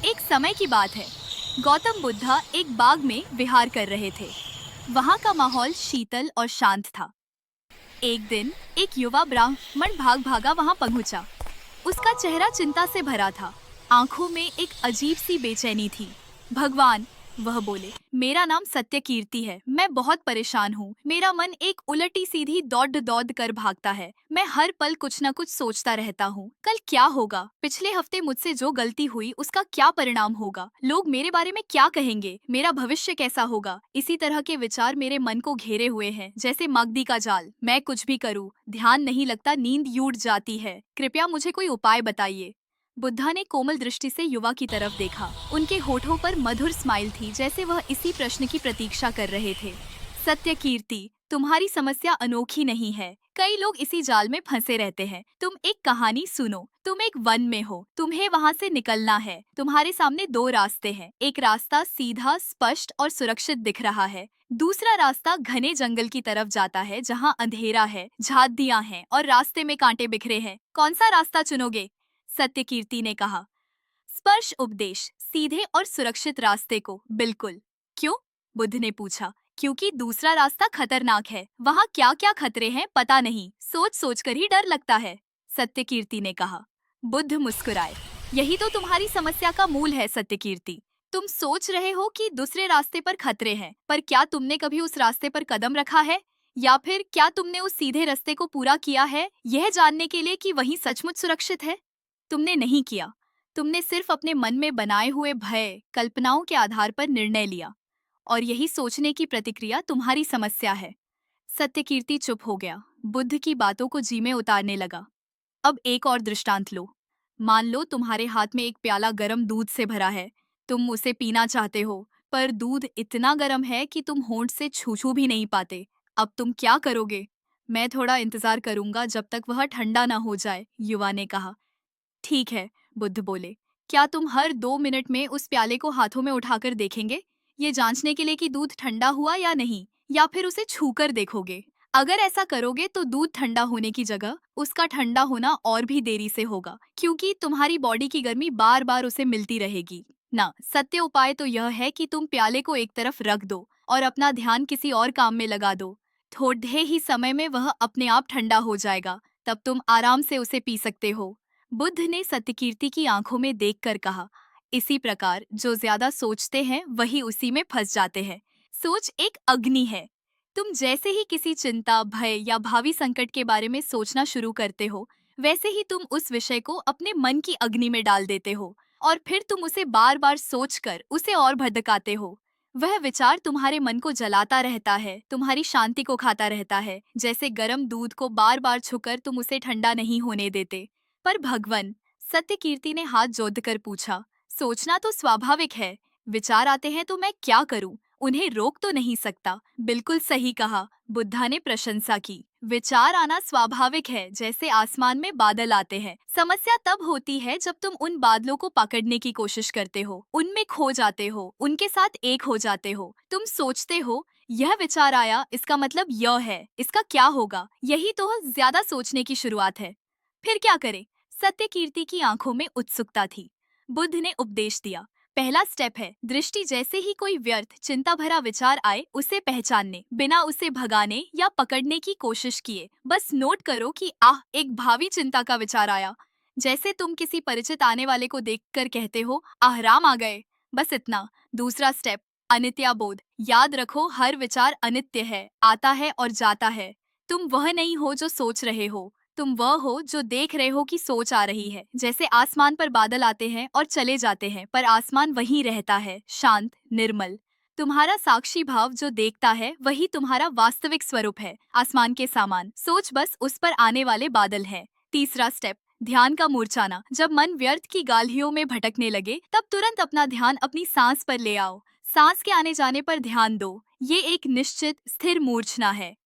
एक समय की बात है। गौतम बुद्धा एक बाग में विहार कर रहे थे। वहाँ का माहौल शीतल और शांत था। एक दिन एक युवा ब्राह्मण भाग भागा वहाँ पहुँचा। उसका चेहरा चिंता से भरा था। आंखों में एक अजीब सी बेचैनी थी। भगवान, वह बोले, मेरा नाम सत्यकीर्ति है। मैं बहुत परेशान हूँ। मेरा मन एक उलटी सीधी दौड़ दौड़ कर भागता है। मैं हर पल कुछ न कुछ सोचता रहता हूँ। कल क्या होगा? पिछले हफ्ते मुझसे जो गलती हुई उसका क्या परिणाम होगा? लोग मेरे बारे में क्या कहेंगे? मेरा भविष्य कैसा होगा? इसी तरह के विचार मेरे मन को घेरे हुए हैं, जैसे मगदी का जाल। मैं कुछ भी करूँ, ध्यान नहीं लगता, नींद टूट जाती है। कृपया मुझे कोई उपाय बताइए। बुद्धा ने कोमल दृष्टि से युवा की तरफ देखा। उनके होठों पर मधुर स्माइल थी, जैसे वह इसी प्रश्न की प्रतीक्षा कर रहे थे। सत्यकीर्ति, तुम्हारी समस्या अनोखी नहीं है। कई लोग इसी जाल में फंसे रहते हैं। तुम एक कहानी सुनो। तुम एक वन में हो, तुम्हें वहाँ से निकलना है। तुम्हारे सामने दो रास्ते हैं। एक रास्ता सीधा, स्पष्ट और सुरक्षित दिख रहा है। दूसरा रास्ता घने जंगल की तरफ जाता है, जहाँ अंधेरा है, झाड़ियाँ हैं और रास्ते में कांटे बिखरे हैं। कौन सा रास्ता चुनोगे? सत्यकीर्ति ने कहा। स्पर्श उपदेश, सीधे और सुरक्षित रास्ते को, बिल्कुल। क्यों? बुद्ध ने पूछा। क्योंकि दूसरा रास्ता खतरनाक है। वहाँ क्या क्या खतरे हैं पता नहीं, सोच सोच कर ही डर लगता है। सत्यकीर्ति ने कहा। बुद्ध मुस्कुराए। यही तो तुम्हारी समस्या का मूल है सत्यकीर्ति। तुम सोच रहे हो कि दूसरे रास्ते पर खतरे हैं, पर क्या तुमने कभी उस रास्ते पर कदम रखा है? या फिर क्या तुमने उस सीधे रास्ते को पूरा किया है, यह जानने के लिए कि वही सचमुच सुरक्षित है? तुमने नहीं किया। तुमने सिर्फ अपने मन में बनाए हुए भय, कल्पनाओं के आधार पर निर्णय लिया, और यही सोचने की प्रतिक्रिया तुम्हारी समस्या है। सत्यकीर्ति चुप हो गया। बुद्ध की बातों को जी में उतारने लगा। अब एक और दृष्टांत लो। मान लो तुम्हारे हाथ में एक प्याला गर्म दूध से भरा है। तुम उसे पीना चाहते हो, पर दूध इतना गर्म है कि तुम होंठ से छू छू भी नहीं पाते। अब तुम क्या करोगे? मैं थोड़ा इंतजार करूंगा जब तक वह ठंडा ना हो जाए, युवा ने कहा। ठीक है, बुद्ध बोले। क्या तुम हर 2 मिनट में उस प्याले को हाथों में उठाकर देखेंगे, ये जांचने के लिए कि दूध ठंडा हुआ या नहीं, या फिर उसे छूकर देखोगे? अगर ऐसा करोगे तो दूध ठंडा होने की जगह उसका ठंडा होना और भी देरी से होगा, क्योंकि तुम्हारी बॉडी की गर्मी बार बार उसे मिलती रहेगी ना। सत्य उपाय तो यह है कि तुम प्याले को एक तरफ रख दो और अपना ध्यान किसी और काम में लगा दो। थोड़े ही समय में वह अपने आप ठंडा हो जाएगा। तब तुम आराम से उसे पी सकते हो। बुद्ध ने सत्यकीर्ति की आंखों में देखकर कहा। इसी प्रकार जो ज्यादा सोचते हैं वही उसी में फंस जाते हैं। सोच एक अग्नि है। तुम जैसे ही किसी चिंता, भय या भावी संकट के बारे में सोचना शुरू करते हो, वैसे ही तुम उस विषय को अपने मन की अग्नि में डाल देते हो, और फिर तुम उसे बार बार सोचकर उसे और भड़काते हो। वह विचार तुम्हारे मन को जलाता रहता है, तुम्हारी शांति को खाता रहता है। जैसे गर्म दूध को बार बार छूकर तुम उसे ठंडा नहीं होने देते। पर भगवन, सत्यकीर्ति ने हाथ जोड़कर पूछा, सोचना तो स्वाभाविक है। विचार आते हैं तो मैं क्या करूं? उन्हें रोक तो नहीं सकता। बिल्कुल सही कहा, बुद्धा ने प्रशंसा की। विचार आना स्वाभाविक है, जैसे आसमान में बादल आते हैं। समस्या तब होती है जब तुम उन बादलों को पकड़ने की कोशिश करते हो, उनमें खो जाते हो, उनके साथ एक हो जाते हो। तुम सोचते हो, यह विचार आया, इसका मतलब यह है, इसका क्या होगा? यही तो ज्यादा सोचने की शुरुआत है। फिर क्या करें? सत्यकीर्ति की आंखों में उत्सुकता थी। बुद्ध ने उपदेश दिया। पहला स्टेप है, दृष्टि जैसे ही कोई व्यर्थ, चिंता भरा विचार आए, उसे पहचानने, बिना उसे भगाने या पकड़ने की कोशिश किए। बस नोट करो कि एक भावी चिंता का विचार आया। जैसे तुम किसी परिचित आने वाले को देखकर कहते हो, राम आ गए। बस इतना। दूसरा स्टेप, अनित्या बोध। याद रखो, हर विचार अनित्य है, आता है और जाता है। तुम वह नहीं हो जो सोच रहे हो, तुम वह हो जो देख रहे हो कि सोच आ रही है। जैसे आसमान पर बादल आते हैं और चले जाते हैं, पर आसमान वहीं रहता है, शांत, निर्मल। तुम्हारा साक्षी भाव जो देखता है वही तुम्हारा वास्तविक स्वरूप है, आसमान के सामान। सोच बस उस पर आने वाले बादल है। तीसरा स्टेप, ध्यान का मूर्छाना। जब मन व्यर्थ की गालियों में भटकने लगे, तब तुरंत अपना ध्यान अपनी सांस पर ले आओ। सांस के आने जाने पर ध्यान दो। ये एक निश्चित, स्थिर मूर्छना है।